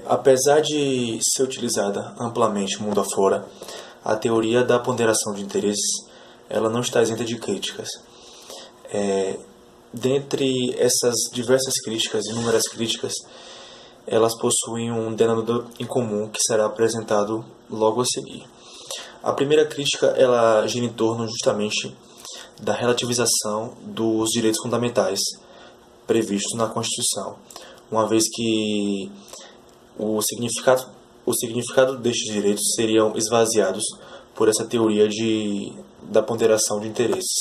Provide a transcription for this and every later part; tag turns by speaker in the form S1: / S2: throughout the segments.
S1: Apesar de ser utilizada amplamente mundo afora, a teoria da ponderação de interesses ela não está isenta de críticas. Dentre essas diversas críticas, inúmeras críticas, elas possuem um denominador em comum que será apresentado logo a seguir. A primeira crítica ela gira em torno justamente da relativização dos direitos fundamentais previstos na Constituição, uma vez que o significado destes direitos seriam esvaziados por essa teoria da ponderação de interesses.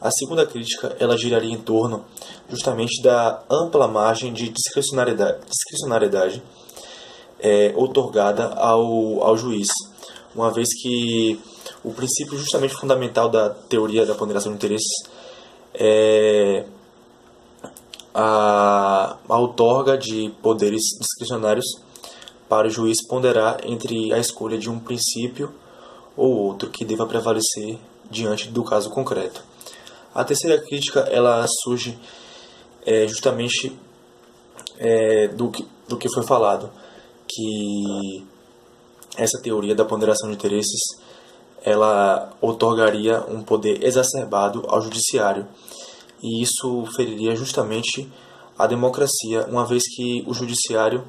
S1: A segunda crítica ela giraria em torno justamente da ampla margem de discricionariedade outorgada ao juiz, uma vez que o princípio justamente fundamental da teoria da ponderação de interesses é a outorga de poderes discricionários para o juiz ponderar entre a escolha de um princípio ou outro que deva prevalecer diante do caso concreto. A terceira crítica ela surge justamente do que foi falado, que essa teoria da ponderação de interesses ela outorgaria um poder exacerbado ao judiciário, e isso feriria justamente a democracia, uma vez que o judiciário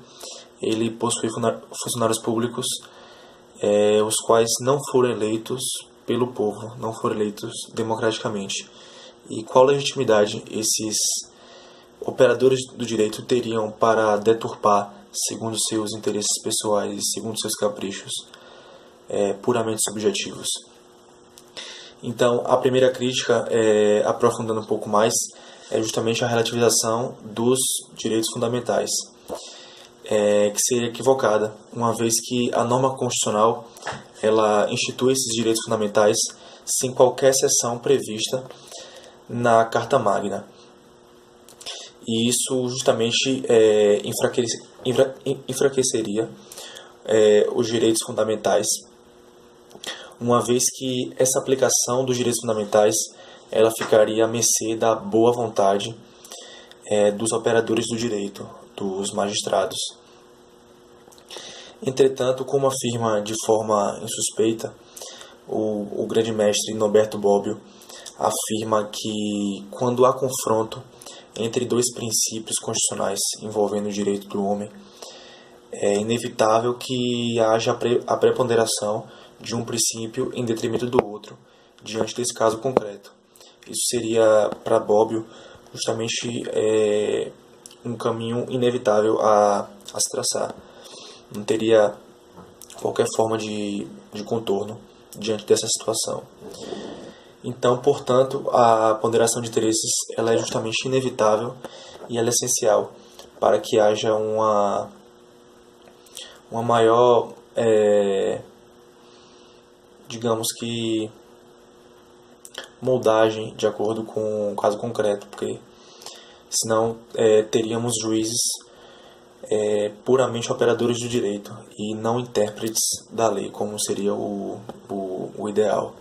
S1: ele possui funcionários públicos os quais não foram eleitos pelo povo, não foram eleitos democraticamente. E qual legitimidade esses operadores do direito teriam para deturpar, segundo seus interesses pessoais e segundo seus caprichos puramente subjetivos? Então, a primeira crítica, aprofundando um pouco mais, é justamente a relativização dos direitos fundamentais, que seria equivocada, uma vez que a norma constitucional ela institui esses direitos fundamentais sem qualquer exceção prevista na Carta Magna. E isso justamente enfraqueceria os direitos fundamentais, uma vez que essa aplicação dos direitos fundamentais ela ficaria à mercê da boa vontade dos operadores do direito, dos magistrados. Entretanto, como afirma de forma insuspeita o grande mestre Norberto Bobbio, afirma que quando há confronto entre dois princípios constitucionais envolvendo o direito do homem, é inevitável que haja a preponderação de um princípio em detrimento do outro, diante desse caso concreto. Isso seria, para Bobbio, justamente um caminho inevitável a se traçar. Não teria qualquer forma de contorno diante dessa situação. Então, portanto, a ponderação de interesses ela é justamente inevitável e ela é essencial para que haja uma maior, digamos que, moldagem de acordo com o caso concreto, porque senão teríamos juízes puramente operadores do direito e não intérpretes da lei, como seria o ideal.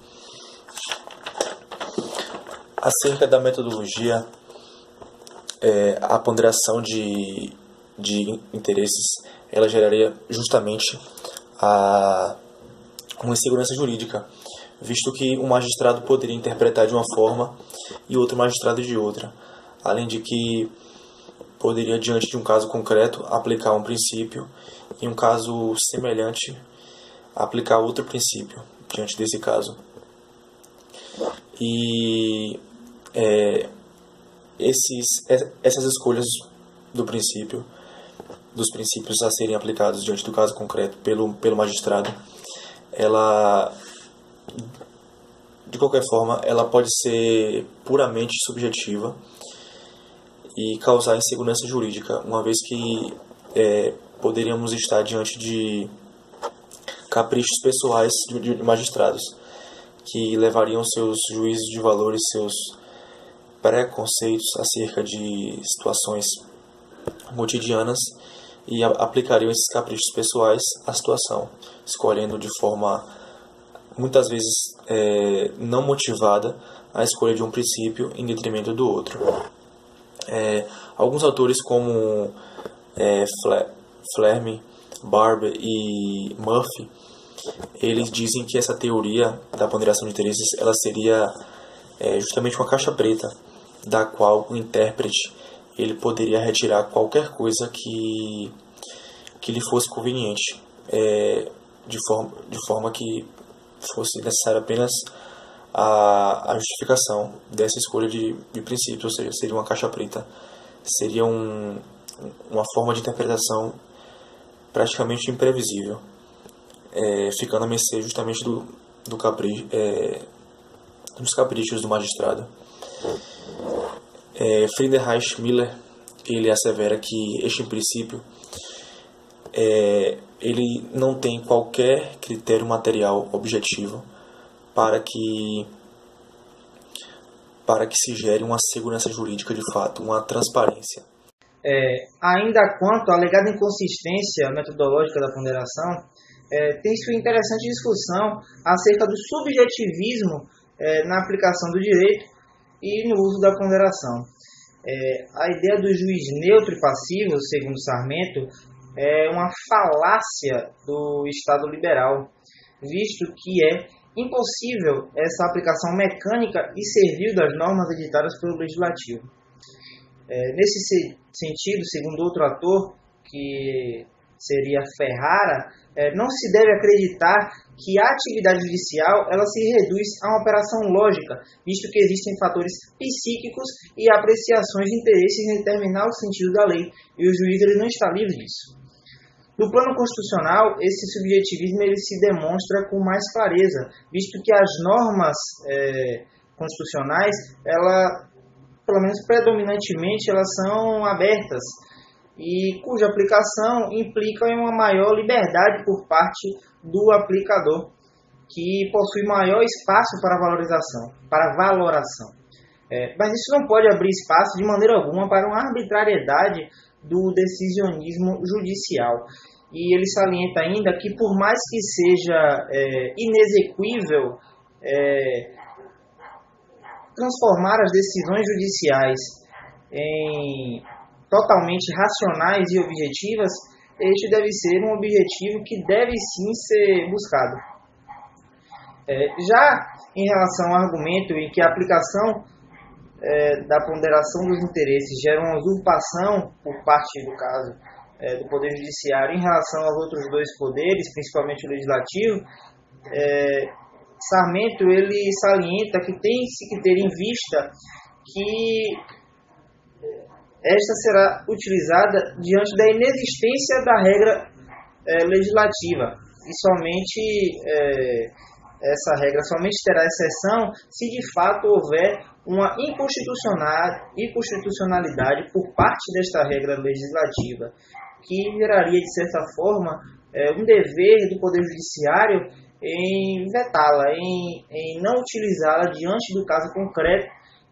S1: Acerca da metodologia, a ponderação de interesses ela geraria justamente uma insegurança jurídica, visto que um magistrado poderia interpretar de uma forma e outro magistrado de outra, além de que poderia, diante de um caso concreto, aplicar um princípio e, em um caso semelhante, aplicar outro princípio diante desse caso. E essas escolhas dos princípios a serem aplicados diante do caso concreto pelo magistrado, ela, de qualquer forma, ela pode ser puramente subjetiva e causar insegurança jurídica, uma vez que poderíamos estar diante de caprichos pessoais de magistrados, que levariam seus juízos de valor e seus preconceitos acerca de situações cotidianas e aplicariam esses caprichos pessoais à situação, escolhendo de forma muitas vezes não motivada a escolha de um princípio em detrimento do outro. Alguns autores como Fleming, Barber e Murphy, eles dizem que essa teoria da ponderação de interesses ela seria justamente uma caixa preta, da qual o intérprete ele poderia retirar qualquer coisa que lhe fosse conveniente, de forma que fosse necessária apenas a justificação dessa escolha de princípios, ou seja, seria uma caixa preta, seria uma forma de interpretação praticamente imprevisível, ficando a mercê justamente dos caprichos do magistrado. Friedrich Miller ele assevera que este princípio ele não tem qualquer critério material objetivo para que se gere uma segurança jurídica de fato, uma transparência.
S2: Ainda quanto à alegada inconsistência metodológica da ponderação, tem sua interessante discussão acerca do subjetivismo na aplicação do direito e no uso da ponderação. A ideia do juiz neutro e passivo, segundo Sarmento, é uma falácia do Estado liberal, visto que é impossível essa aplicação mecânica e servil das normas editadas pelo Legislativo. Nesse sentido, segundo outro ator, que seria Ferrara, não se deve acreditar que a atividade judicial ela se reduz a uma operação lógica, visto que existem fatores psíquicos e apreciações de interesses em determinado sentido da lei, e o juiz ele não está livre disso. No plano constitucional, esse subjetivismo ele se demonstra com mais clareza, visto que as normas constitucionais, pelo menos predominantemente, elas são abertas, e cuja aplicação implica em uma maior liberdade por parte do aplicador, que possui maior espaço para valoração. Mas isso não pode abrir espaço de maneira alguma para uma arbitrariedade do decisionismo judicial. E ele salienta ainda que, por mais que seja inexequível transformar as decisões judiciais em totalmente racionais e objetivas, este deve ser um objetivo que deve sim ser buscado. Já em relação ao argumento em que a aplicação da ponderação dos interesses gera uma usurpação por parte, do caso, do Poder Judiciário em relação aos outros dois poderes, principalmente o Legislativo, Sarmento ele salienta que tem-se que ter em vista que esta será utilizada diante da inexistência da regra legislativa, e somente essa regra somente terá exceção se de fato houver uma inconstitucionalidade por parte desta regra legislativa, que geraria, de certa forma, um dever do Poder Judiciário em vetá-la, em não utilizá-la diante do caso concreto,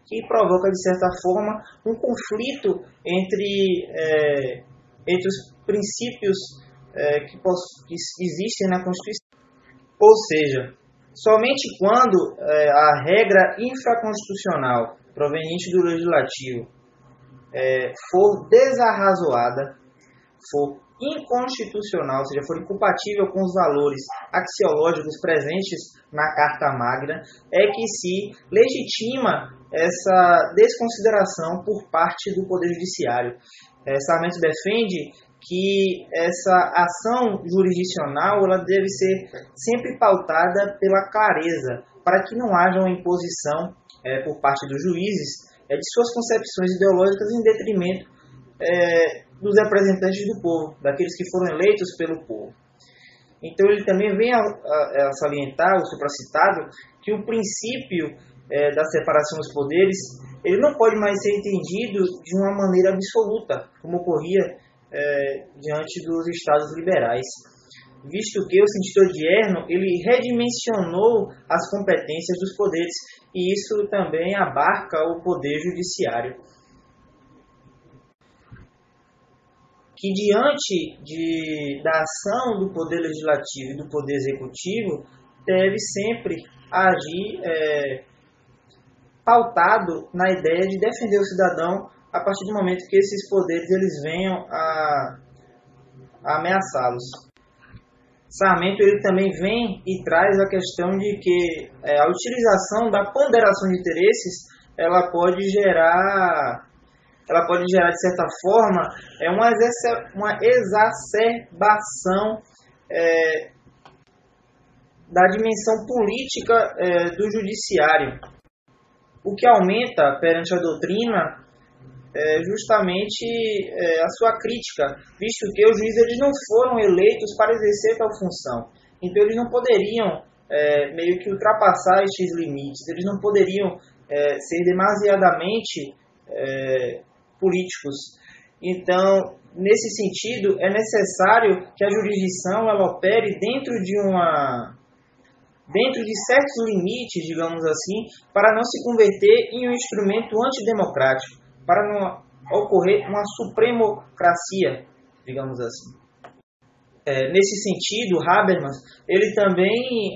S2: que provoca, de certa forma, um conflito entre os princípios que existem na Constituição. Ou seja, somente quando a regra infraconstitucional proveniente do Legislativo for desarrazoada, for inconstitucional, ou seja, for incompatível com os valores axiológicos presentes na Carta Magna, é que se legitima essa desconsideração por parte do Poder Judiciário. Sarmento defende que essa ação jurisdicional ela deve ser sempre pautada pela clareza, para que não haja uma imposição por parte dos juízes de suas concepções ideológicas em detrimento dos representantes do povo, daqueles que foram eleitos pelo povo. Então ele também vem a salientar, o supracitado, que o princípio da separação dos poderes ele não pode mais ser entendido de uma maneira absoluta, como ocorria diante dos estados liberais, visto que o sentido odierno ele redimensionou as competências dos poderes, e isso também abarca o poder judiciário, que diante da ação do poder legislativo e do poder executivo deve sempre agir pautado na ideia de defender o cidadão a partir do momento que esses poderes eles venham a a ameaçá-los. Sarmento ele também vem e traz a questão de que a utilização da ponderação de interesses ela pode gerar de certa forma uma exacerbação da dimensão política do judiciário, o que aumenta perante a doutrina justamente a sua crítica, visto que os juízes eles não foram eleitos para exercer tal função. Então eles não poderiam meio que ultrapassar estes limites, eles não poderiam ser demasiadamente políticos. Então, nesse sentido, é necessário que a jurisdição ela opere dentro de certos limites, digamos assim, para não se converter em um instrumento antidemocrático, para não ocorrer uma supremocracia, digamos assim. Nesse sentido, Habermas ele também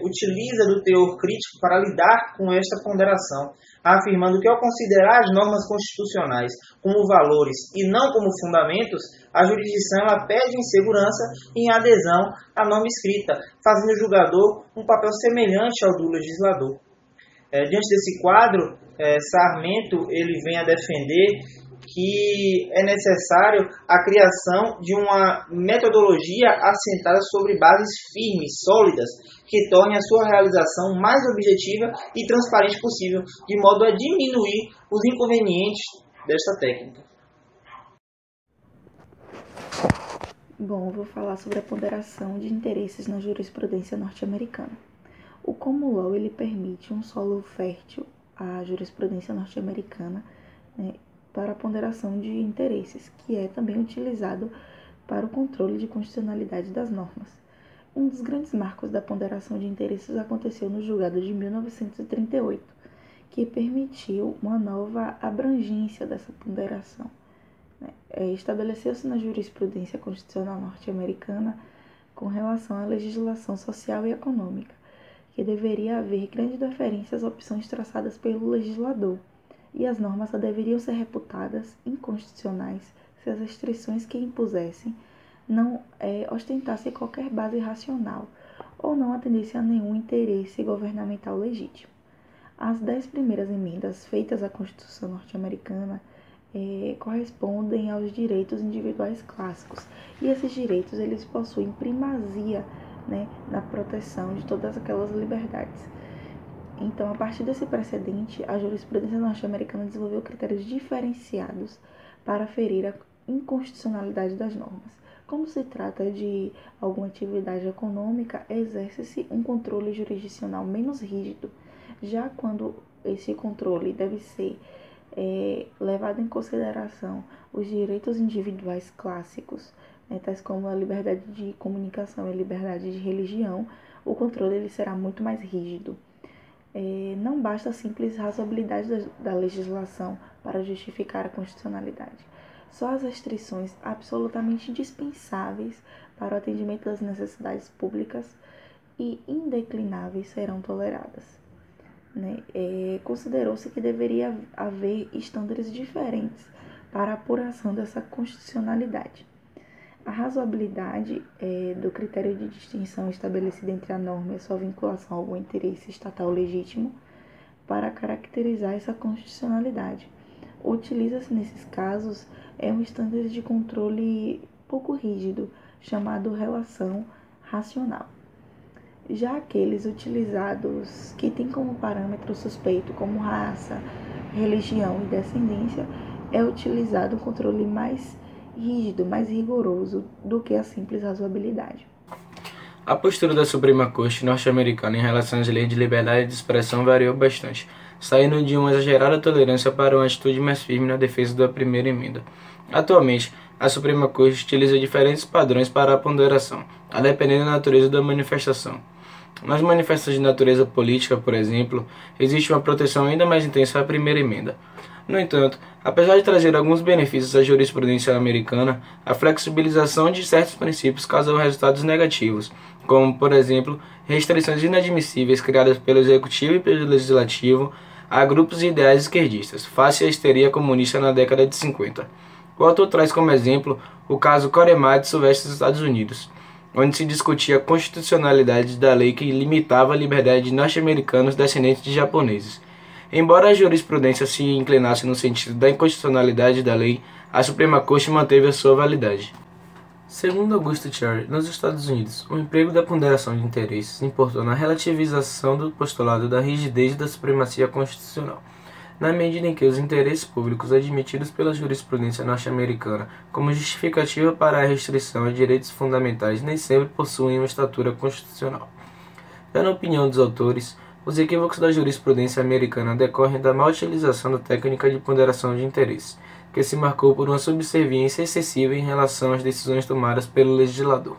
S2: utiliza do teor crítico para lidar com esta ponderação, afirmando que ao considerar as normas constitucionais como valores e não como fundamentos, a jurisdição ela perde em segurança e em adesão à norma escrita, fazendo o julgador um papel semelhante ao do legislador. Diante desse quadro, Sarmento ele vem a defender que é necessário a criação de uma metodologia assentada sobre bases firmes, sólidas, que torne a sua realização mais objetiva e transparente possível, de modo a diminuir os inconvenientes desta técnica.
S3: Bom, eu vou falar sobre a ponderação de interesses na jurisprudência norte-americana. O common law ele permite um solo fértil à jurisprudência norte-americana, né, para a ponderação de interesses, que é também utilizado para o controle de constitucionalidade das normas. Um dos grandes marcos da ponderação de interesses aconteceu no julgado de 1938, que permitiu uma nova abrangência dessa ponderação. Estabeleceu-se na jurisprudência constitucional norte-americana com relação à legislação social e econômica, que deveria haver grande deferência às opções traçadas pelo legislador, e as normas só deveriam ser reputadas inconstitucionais se as restrições que impusessem não ostentassem qualquer base racional ou não atendessem a nenhum interesse governamental legítimo. As 10 primeiras emendas feitas à Constituição norte-americana correspondem aos direitos individuais clássicos, e esses direitos eles possuem primazia, né, na proteção de todas aquelas liberdades. Então, a partir desse precedente, a jurisprudência norte-americana desenvolveu critérios diferenciados para aferir a inconstitucionalidade das normas. Quando se trata de alguma atividade econômica, exerce-se um controle jurisdicional menos rígido. Já quando esse controle deve ser levado em consideração os direitos individuais clássicos, tais como a liberdade de comunicação e a liberdade de religião, o controle ele será muito mais rígido. Não basta a simples razoabilidade da legislação para justificar a constitucionalidade. Só as restrições absolutamente indispensáveis para o atendimento das necessidades públicas e indeclináveis serão toleradas. Considerou-se que deveria haver estándares diferentes para a apuração dessa constitucionalidade. A razoabilidade do critério de distinção estabelecido entre a norma e a sua vinculação a algum interesse estatal legítimo para caracterizar essa constitucionalidade. Utiliza-se nesses casos um estándar de controle pouco rígido, chamado relação racional. Já aqueles utilizados que têm como parâmetro suspeito como raça, religião e descendência, é utilizado um controle mais rígido, mais rigoroso do que a simples razoabilidade.
S4: A postura da Suprema Corte norte-americana em relação às leis de liberdade de expressão variou bastante, saindo de uma exagerada tolerância para uma atitude mais firme na defesa da primeira emenda. Atualmente, a Suprema Corte utiliza diferentes padrões para a ponderação, a depender da natureza da manifestação. Nas manifestações de natureza política, por exemplo, existe uma proteção ainda mais intensa à primeira emenda. No entanto, apesar de trazer alguns benefícios à jurisprudência americana, a flexibilização de certos princípios causou resultados negativos, como, por exemplo, restrições inadmissíveis criadas pelo Executivo e pelo Legislativo a grupos e ideais esquerdistas, face à histeria comunista na década de 50. O autor traz como exemplo o caso Korematsu vs Estados Unidos, onde se discutia a constitucionalidade da lei que limitava a liberdade de norte-americanos descendentes de japoneses. Embora a jurisprudência se inclinasse no sentido da inconstitucionalidade da lei, a Suprema Corte manteve a sua validade. Segundo Augusto Cherry, nos Estados Unidos, o emprego da ponderação de interesses importou na relativização do postulado da rigidez da supremacia constitucional, na medida em que os interesses públicos admitidos pela jurisprudência norte-americana como justificativa para a restrição a direitos fundamentais nem sempre possuem uma estatura constitucional. Já na opinião dos autores, os equívocos da jurisprudência americana decorrem da má utilização da técnica de ponderação de interesses, que se marcou por uma subserviência excessiva em relação às decisões tomadas pelo legislador.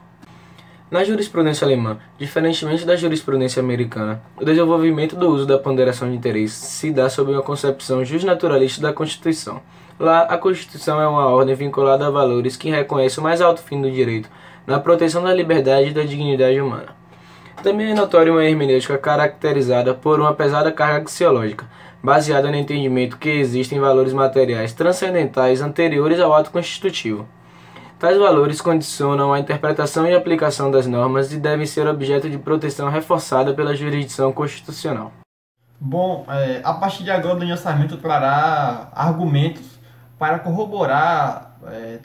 S4: Na jurisprudência alemã, diferentemente da jurisprudência americana, o desenvolvimento do uso da ponderação de interesses se dá sob uma concepção justnaturalista da Constituição. Lá, a Constituição é uma ordem vinculada a valores que reconhece o mais alto fim do direito, na proteção da liberdade e da dignidade humana. Também é notória uma hermenêutica caracterizada por uma pesada carga axiológica, baseada no entendimento que existem valores materiais transcendentais anteriores ao ato constitutivo. Tais valores condicionam a interpretação e aplicação das normas e devem ser objeto de proteção reforçada pela jurisdição constitucional.
S5: Bom, a partir de agora o Daniel Sarmento trará argumentos para corroborar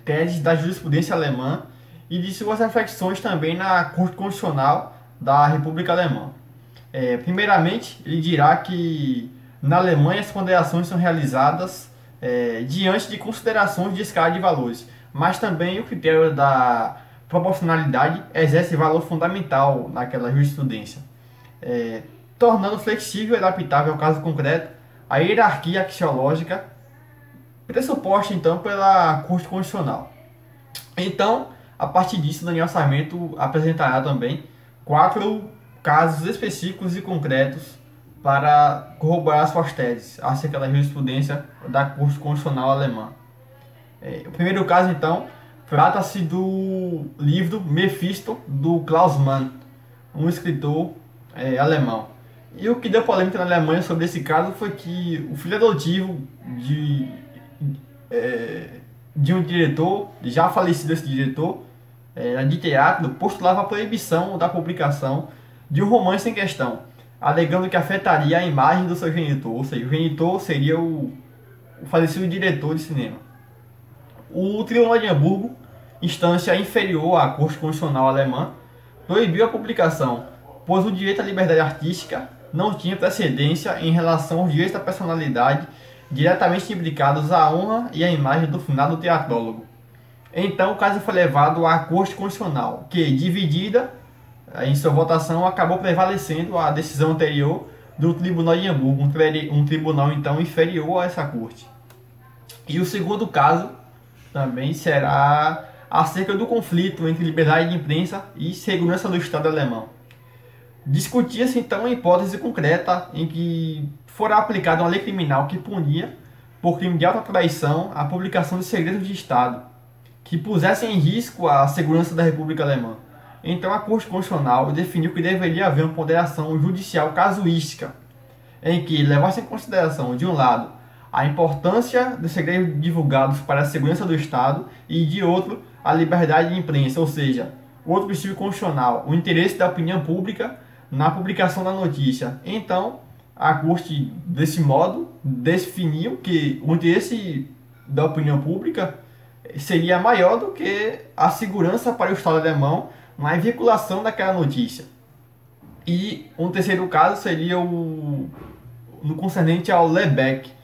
S5: teses da jurisprudência alemã e de suas reflexões também na Corte Constitucional da República Alemã. Primeiramente, ele dirá que na Alemanha as ponderações são realizadas diante de considerações de escala de valores, mas também o critério da proporcionalidade exerce valor fundamental naquela jurisprudência, tornando flexível e adaptável ao caso concreto a hierarquia axiológica pressuposta então pela Corte Constitucional. Então, a partir disso, Daniel Sarmento apresentará também 4 casos específicos e concretos para corroborar suas teses acerca da jurisprudência da Corte Constitucional alemã. O primeiro caso, então, trata-se do livro Mephisto, do Klaus Mann, um escritor alemão. E o que deu polêmica na Alemanha sobre esse caso foi que o filho adotivo de um diretor, já falecido esse diretor, de teatro, postulava a proibição da publicação de um romance em questão, alegando que afetaria a imagem do seu genitor, ou seja, o genitor seria o falecido diretor de cinema. O Tribunal de Hamburgo, instância inferior à Corte Constitucional alemã, proibiu a publicação, pois o direito à liberdade artística não tinha precedência em relação aos direitos da personalidade diretamente implicados à honra e à imagem do finado teatrólogo. Então o caso foi levado à Corte Constitucional, que, dividida em sua votação, acabou prevalecendo a decisão anterior do Tribunal de Hamburgo, um tribunal então inferior a essa corte. E o segundo caso também será acerca do conflito entre liberdade de imprensa e segurança do Estado alemão. Discutia-se então a hipótese concreta em que fora aplicada uma lei criminal que punia, por crime de alta traição, a publicação de segredos de Estado, que pusessem em risco a segurança da República Alemã. Então a Corte Constitucional definiu que deveria haver uma ponderação judicial casuística, em que levasse em consideração, de um lado, a importância dos segredos divulgados para a segurança do Estado e, de outro, a liberdade de imprensa, ou seja, outro princípio constitucional, o interesse da opinião pública na publicação da notícia. Então, a Corte, desse modo, definiu que o interesse da opinião pública seria maior do que a segurança para o Estado alemão na veiculação daquela notícia. E um terceiro caso seria no concernente ao Lebeck,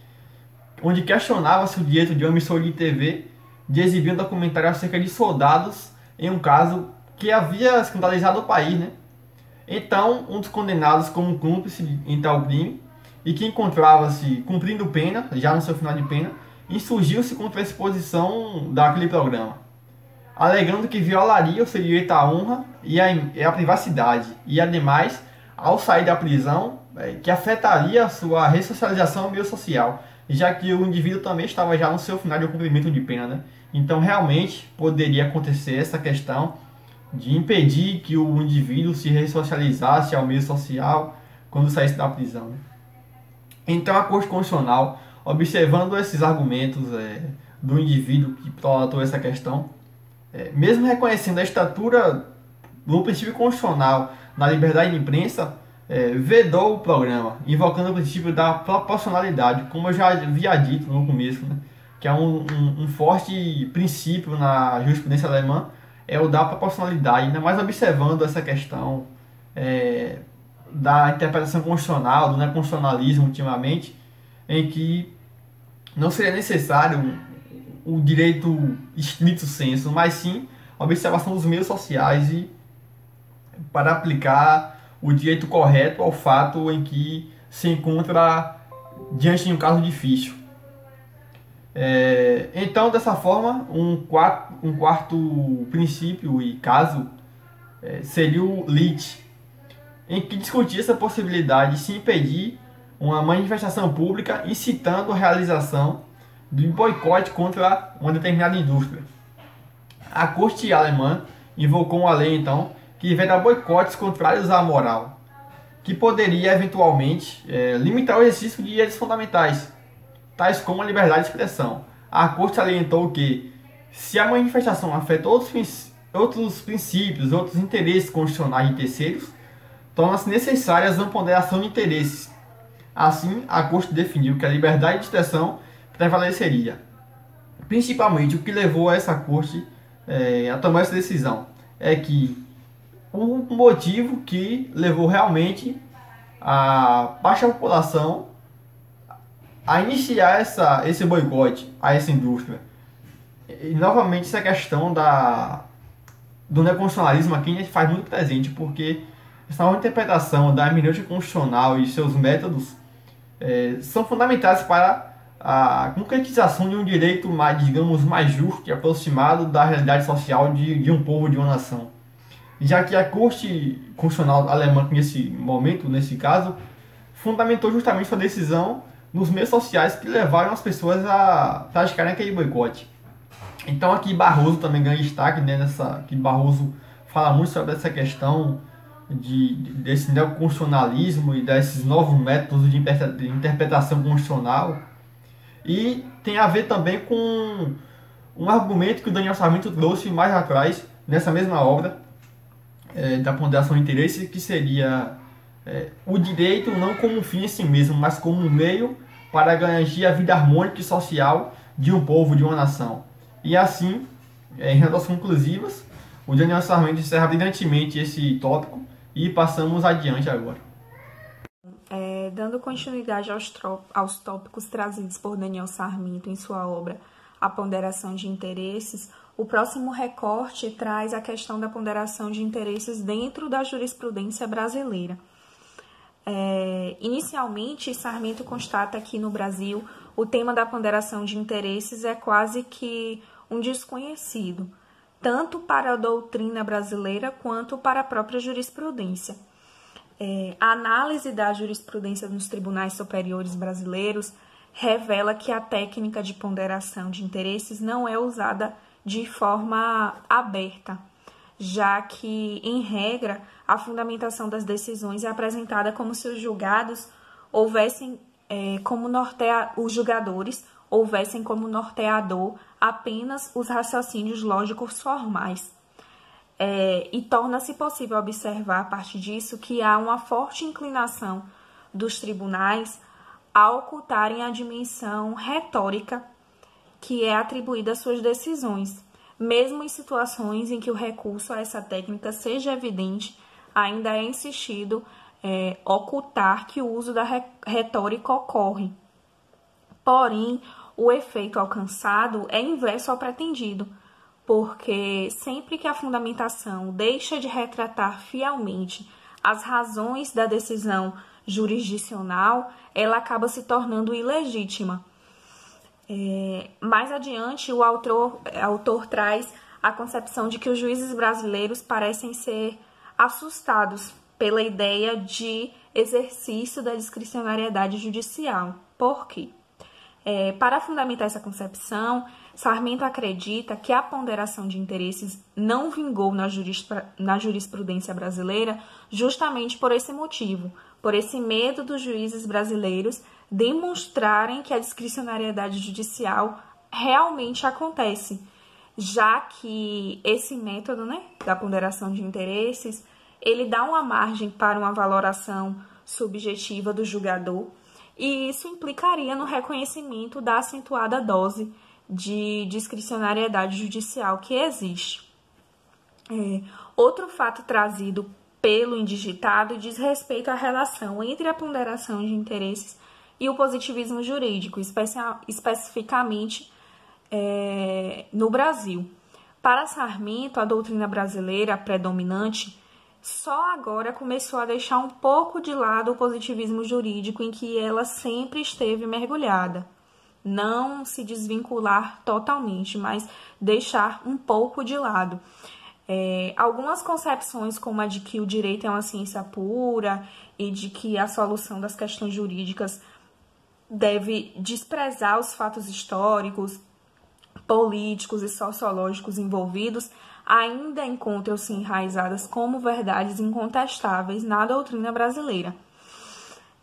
S5: onde questionava-se o direito de uma emissora de TV de exibir um documentário acerca de soldados em um caso que havia escandalizado o país, né? Então, um dos condenados como cúmplice em tal crime e que encontrava-se cumprindo pena, já no seu final de pena, insurgiu-se contra a exposição daquele programa, alegando que violaria o seu direito à honra e à privacidade, e ademais, ao sair da prisão, que afetaria a sua ressocialização ao meio social, já que o indivíduo também estava já no seu final de cumprimento de pena, né? Então realmente poderia acontecer essa questão de impedir que o indivíduo se ressocializasse ao meio social quando saísse da prisão, né? Então a Corte Constitucional, observando esses argumentos do indivíduo que tratou essa questão, mesmo reconhecendo a estatura do princípio constitucional na liberdade de imprensa, vedou o programa, invocando o princípio da proporcionalidade, como eu já havia dito no começo, né? Que é um forte princípio na jurisprudência alemã, é o da proporcionalidade, ainda mais observando essa questão da interpretação constitucional, do neoconstitucionalismo ultimamente, em que não seria necessário o direito estrito sensu, mas sim a observação dos meios sociais e para aplicar o direito correto ao fato em que se encontra diante de um caso difícil. Então, dessa forma, um quarto princípio e caso seria o lit, em que discutia essa possibilidade de se impedir uma manifestação pública incitando a realização de um boicote contra uma determinada indústria. A corte alemã invocou uma lei, então, que veda boicotes contrários à moral, que poderia, eventualmente, limitar o exercício de direitos fundamentais, tais como a liberdade de expressão. A corte salientou que, se a manifestação afeta outros princípios, outros interesses constitucionais de terceiros, torna-se necessária uma ponderação de interesses. Assim, a corte definiu que a liberdade de expressão prevaleceria. Principalmente, o que levou a essa corte a tomar essa decisão é que um motivo que levou realmente a baixa população a iniciar esse boicote a essa indústria. E novamente essa questão do neoconstitucionalismo aqui faz muito presente, porque essa nova interpretação da hermenêutica constitucional e seus métodos são fundamentais para a concretização de um direito mais, digamos, mais justo e aproximado da realidade social de um povo, de uma nação. Já que a Corte Constitucional Alemã, nesse momento, nesse caso, fundamentou justamente sua decisão nos meios sociais que levaram as pessoas a praticarem aquele boicote. Então aqui Barroso também ganha destaque, né, que Barroso fala muito sobre essa questão desse neoconstitucionalismo e desses novos métodos de interpretação constitucional. E tem a ver também com um argumento que o Daniel Sarmento trouxe mais atrás, nessa mesma obra, da ponderação de interesse, que seria o direito não como um fim em si mesmo, mas como um meio para garantir a vida harmônica e social de um povo, de uma nação. E assim, em redações conclusivas, o Daniel Sarmento encerra brilhantemente esse tópico e passamos adiante agora.
S3: Dando continuidade aos tópicos trazidos por Daniel Sarmento em sua obra A Ponderação de Interesses, o próximo recorte traz a questão da ponderação de interesses dentro da jurisprudência brasileira. Inicialmente, Sarmento constata que no Brasil o tema da ponderação de interesses é quase que um desconhecido, tanto para a doutrina brasileira quanto para a própria jurisprudência. A análise da jurisprudência nos tribunais superiores brasileiros revela que a técnica de ponderação de interesses não é usada de forma aberta, já que, em regra, a fundamentação das decisões é apresentada como se os julgados houvessem os julgadores houvessem como norteador apenas os raciocínios lógicos formais. E torna-se possível observar, a partir disso, que há uma forte inclinação dos tribunais a ocultarem a dimensão retórica que é atribuída às suas decisões. Mesmo em situações em que o recurso a essa técnica seja evidente, ainda é insistido ocultar que o uso da retórica ocorre. Porém, o efeito alcançado é inverso ao pretendido, porque sempre que a fundamentação deixa de retratar fielmente as razões da decisão jurisdicional, ela acaba se tornando ilegítima. Mais adiante, o autor traz a concepção de que os juízes brasileiros parecem ser assustados pela ideia de exercício da discricionariedade judicial. Por quê? Para fundamentar essa concepção, Sarmento acredita que a ponderação de interesses não vingou na jurisprudência brasileira justamente por esse motivo, por esse medo dos juízes brasileiros demonstrarem que a discricionariedade judicial realmente acontece, já que esse método, né, da ponderação de interesses, ele dá uma margem para uma valoração subjetiva do julgador, e isso implicaria no reconhecimento da acentuada dose de discricionariedade judicial que existe. Outro fato trazido pelo indigitado diz respeito à relação entre a ponderação de interesses e o positivismo jurídico, especificamente no Brasil. Para Sarmento, a doutrina brasileira predominante só agora começou a deixar um pouco de lado o positivismo jurídico em que ela sempre esteve mergulhada. Não se desvincular totalmente, mas deixar um pouco de lado. Algumas concepções, como a de que o direito é uma ciência pura e de que a solução das questões jurídicas deve desprezar os fatos históricos, políticos e sociológicos envolvidos, ainda encontram-se enraizadas como verdades incontestáveis na doutrina brasileira.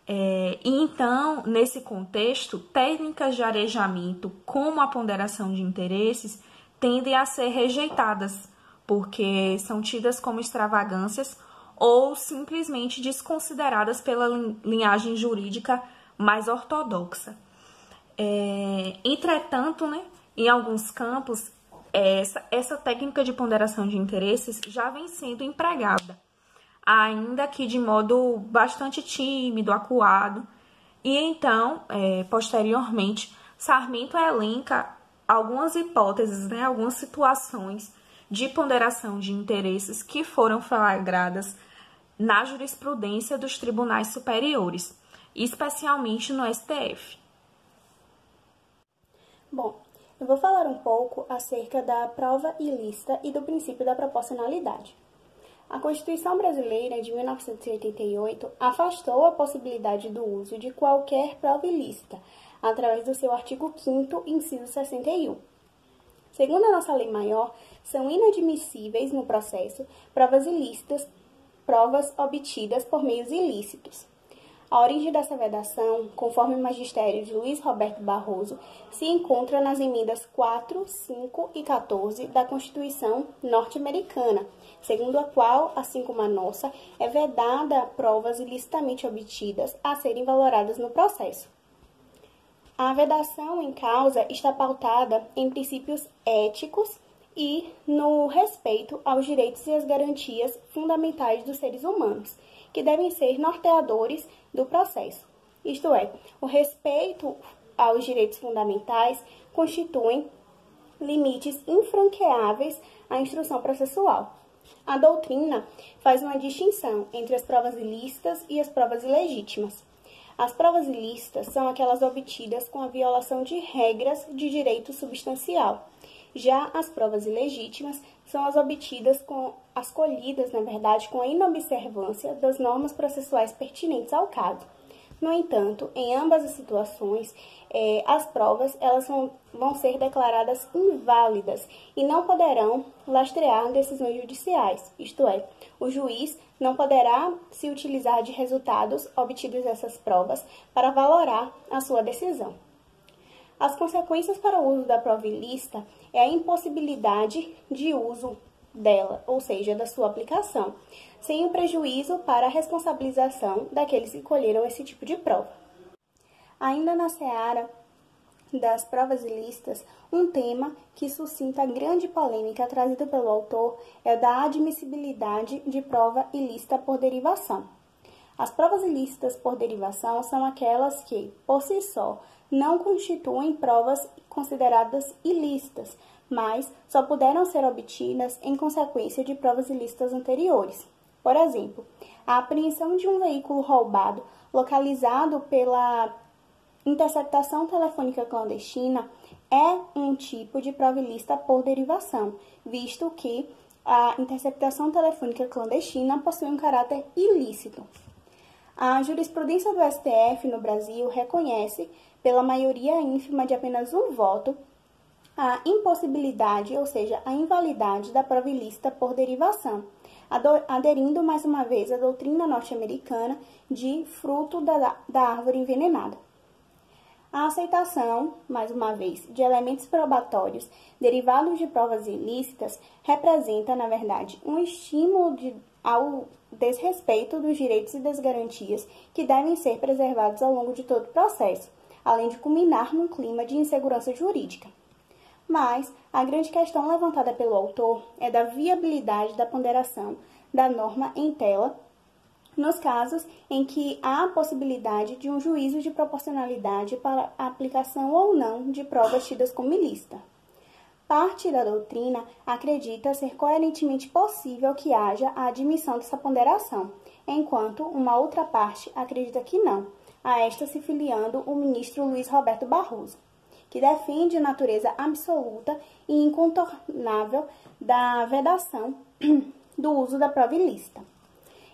S3: E então, nesse contexto, técnicas de arejamento, como a ponderação de interesses, tendem a ser rejeitadas, porque são tidas como extravagâncias ou simplesmente desconsideradas pela linhagem jurídica mais ortodoxa. Entretanto, né, em alguns campos, essa técnica de ponderação de interesses já vem sendo empregada, ainda que de modo bastante tímido, acuado. E então, posteriormente, Sarmento elenca algumas hipóteses, né, algumas situações de ponderação de interesses que foram flagradas na jurisprudência dos tribunais superiores, especialmente no STF.
S6: Bom, eu vou falar um pouco acerca da prova ilícita e do princípio da proporcionalidade. A Constituição Brasileira de 1988 afastou a possibilidade do uso de qualquer prova ilícita, através do seu artigo 5º, inciso 61. Segundo a nossa lei maior, são inadmissíveis no processo provas ilícitas, provas obtidas por meios ilícitos. A origem dessa vedação, conforme o magistério de Luiz Roberto Barroso, se encontra nas emendas 4, 5 e 14 da Constituição norte-americana, segundo a qual, assim como a nossa, é vedada provas ilicitamente obtidas a serem valoradas no processo. A vedação em causa está pautada em princípios éticos e no respeito aos direitos e às garantias fundamentais dos seres humanos, que devem ser norteadores do processo. Isto é, o respeito aos direitos fundamentais constituem limites infranqueáveis à instrução processual. A doutrina faz uma distinção entre as provas ilícitas e as provas ilegítimas. As provas ilícitas são aquelas obtidas com a violação de regras de direito substancial. Já as provas ilegítimas são as obtidas as colhidas, na verdade, com a inobservância das normas processuais pertinentes ao caso. No entanto, em ambas as situações, as provas vão ser declaradas inválidas e não poderão lastrear decisões judiciais, isto é, o juiz não poderá se utilizar de resultados obtidos dessas provas para valorar a sua decisão. As consequências para o uso da prova ilícita é a impossibilidade de uso dela, ou seja, da sua aplicação, sem o prejuízo para a responsabilização daqueles que colheram esse tipo de prova. Ainda na seara das provas ilícitas, um tema que suscita grande polêmica trazida pelo autor é o da admissibilidade de prova ilícita por derivação. As provas ilícitas por derivação são aquelas que, por si só, não constituem provas consideradas ilícitas, mas só puderam ser obtidas em consequência de provas ilícitas anteriores. Por exemplo, a apreensão de um veículo roubado localizado pela interceptação telefônica clandestina é um tipo de prova ilícita por derivação, visto que a interceptação telefônica clandestina possui um caráter ilícito. A jurisprudência do STF no Brasil reconhece, pela maioria ínfima de apenas um voto, a impossibilidade, ou seja, a invalidade da prova ilícita por derivação, aderindo mais uma vez à doutrina norte-americana de fruto da árvore envenenada. A aceitação, mais uma vez, de elementos probatórios derivados de provas ilícitas representa, na verdade, um estímulo ao desrespeito dos direitos e das garantias que devem ser preservados ao longo de todo o processo, além de culminar num clima de insegurança jurídica. Mas a grande questão levantada pelo autor é da viabilidade da ponderação da norma em tela nos casos em que há a possibilidade de um juízo de proporcionalidade para a aplicação ou não de provas tidas como ilícita. Parte da doutrina acredita ser coerentemente possível que haja a admissão dessa ponderação, enquanto uma outra parte acredita que não, a esta se filiando o ministro Luiz Roberto Barroso, que defende a natureza absoluta e incontornável da vedação do uso da prova ilícita.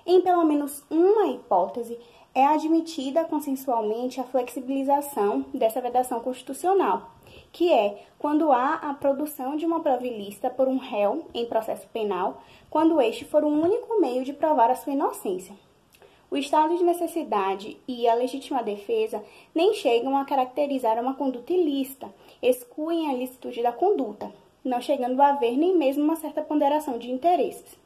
S6: Em pelo menos uma hipótese, é admitida consensualmente a flexibilização dessa vedação constitucional, que é quando há a produção de uma prova ilícita por um réu em processo penal, quando este for o único meio de provar a sua inocência. O estado de necessidade e a legítima defesa nem chegam a caracterizar uma conduta ilícita, excluem a licitude da conduta, não chegando a haver nem mesmo uma certa ponderação de interesses.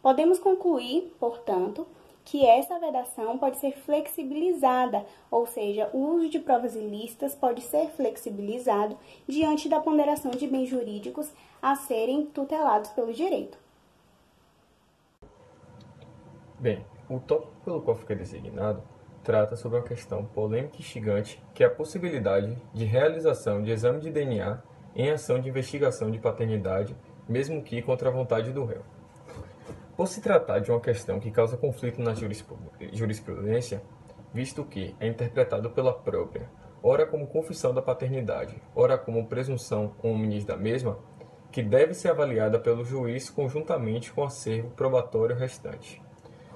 S6: Podemos concluir, portanto, que essa vedação pode ser flexibilizada, ou seja, o uso de provas ilícitas pode ser flexibilizado diante da ponderação de bens jurídicos a serem tutelados pelo direito.
S7: Bem, o tópico pelo qual fica designado trata sobre uma questão polêmica e instigante, que é a possibilidade de realização de exame de DNA em ação de investigação de paternidade, mesmo que contra a vontade do réu. Por se tratar de uma questão que causa conflito na jurisprudência, visto que é interpretado pela própria, ora como confissão da paternidade, ora como presunção hominis da mesma, que deve ser avaliada pelo juiz conjuntamente com o acervo probatório restante.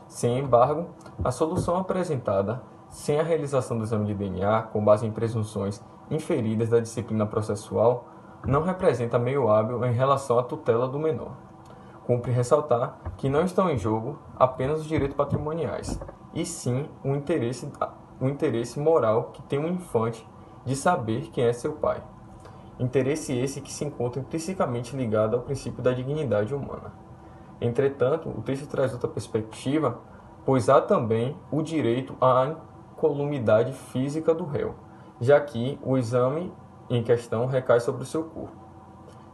S7: Sem embargo, a solução apresentada, sem a realização do exame de DNA, com base em presunções inferidas da disciplina processual, não representa meio hábil em relação à tutela do menor. Cumpre ressaltar que não estão em jogo apenas os direitos patrimoniais, e sim o interesse moral que tem um infante de saber quem é seu pai. Interesse esse que se encontra intrinsecamente ligado ao princípio da dignidade humana. Entretanto, o texto traz outra perspectiva, pois há também o direito à incolumidade física do réu, já que o exame em questão recai sobre o seu corpo.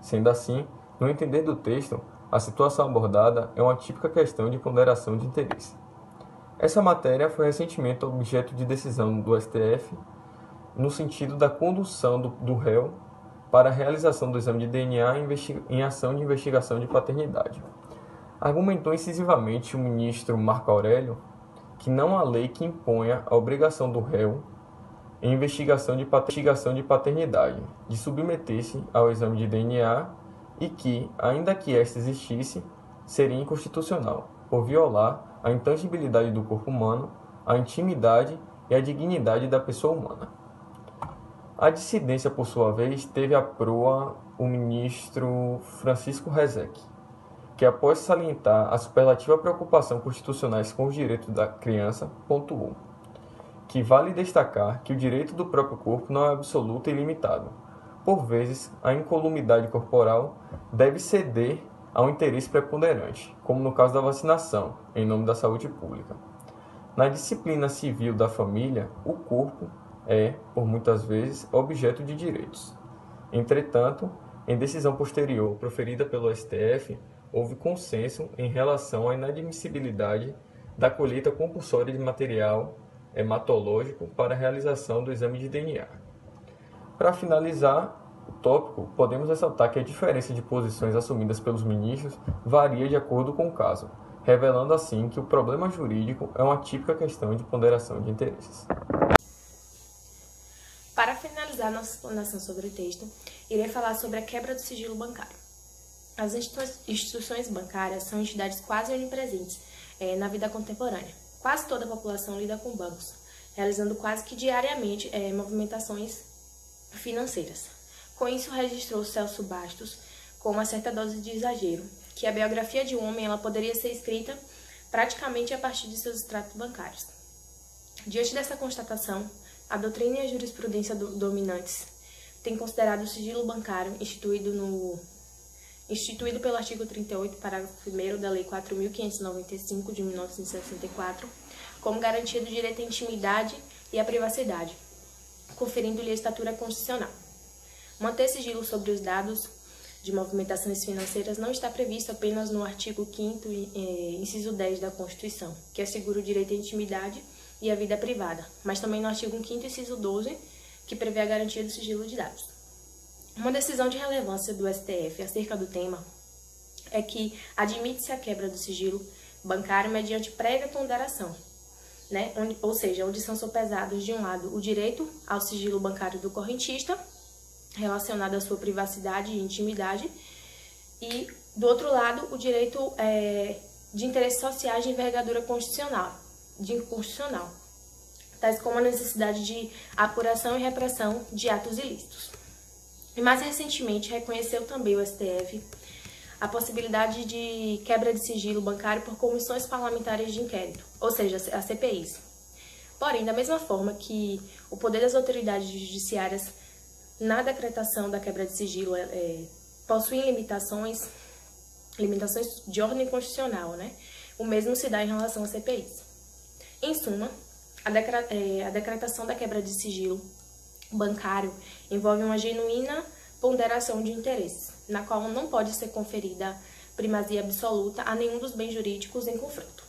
S7: Sendo assim, no entender do texto, a situação abordada é uma típica questão de ponderação de interesse. Essa matéria foi recentemente objeto de decisão do STF no sentido da condução do réu para a realização do exame de DNA em ação de investigação de paternidade. Argumentou incisivamente o ministro Marco Aurélio que não há lei que imponha a obrigação do réu em investigação de paternidade de submeter-se ao exame de DNA e que, ainda que esta existisse, seria inconstitucional, por violar a intangibilidade do corpo humano, a intimidade e a dignidade da pessoa humana. A dissidência, por sua vez, teve à proa o ministro Francisco Rezec, que, após salientar a superlativa preocupação constitucionais com os direitos da criança, pontuou que vale destacar que o direito do próprio corpo não é absoluto e ilimitado. Por vezes, a incolumidade corporal deve ceder a um interesse preponderante, como no caso da vacinação, em nome da saúde pública. Na disciplina civil da família, o corpo é, por muitas vezes, objeto de direitos. Entretanto, em decisão posterior proferida pelo STF, houve consenso em relação à inadmissibilidade da colheita compulsória de material hematológico para a realização do exame de DNA. Para finalizar o tópico, podemos ressaltar que a diferença de posições assumidas pelos ministros varia de acordo com o caso, revelando assim que o problema jurídico é uma típica questão de ponderação de interesses.
S8: Para finalizar nossa explanação sobre o texto, irei falar sobre a quebra do sigilo bancário. As instituições bancárias são entidades quase onipresentes na vida contemporânea. Quase toda a população lida com bancos, realizando quase que diariamente movimentações financeiras. Com isso, registrou Celso Bastos com uma certa dose de exagero, que a biografia de um homem ela poderia ser escrita praticamente a partir de seus extratos bancários. Diante dessa constatação, a doutrina e a jurisprudência dominantes têm considerado o sigilo bancário instituído pelo artigo 38, parágrafo 1º da Lei 4.595 de 1964, como garantia do direito à intimidade e à privacidade, conferindo-lhe a estatura constitucional. Manter sigilo sobre os dados de movimentações financeiras não está previsto apenas no artigo 5º, inciso 10 da Constituição, que assegura o direito à intimidade e à vida privada, mas também no artigo 5º, inciso 12, que prevê a garantia do sigilo de dados. Uma decisão de relevância do STF acerca do tema é que admite-se a quebra do sigilo bancário mediante prévia ponderação, né? Ou seja, onde são sopesados, de um lado, o direito ao sigilo bancário do correntista, relacionado à sua privacidade e intimidade, e, do outro lado, o direito de interesses sociais de envergadura constitucional, tais como a necessidade de apuração e repressão de atos ilícitos. E mais recentemente reconheceu também o STF a possibilidade de quebra de sigilo bancário por comissões parlamentares de inquérito, ou seja, as CPIs. Porém, da mesma forma que o poder das autoridades judiciárias na decretação da quebra de sigilo possuem limitações de ordem constitucional, né? O mesmo se dá em relação às CPIs. Em suma, a decretação da quebra de sigilo bancário envolve uma genuína ponderação de interesses, na qual não pode ser conferida primazia absoluta a nenhum dos bens jurídicos em confronto.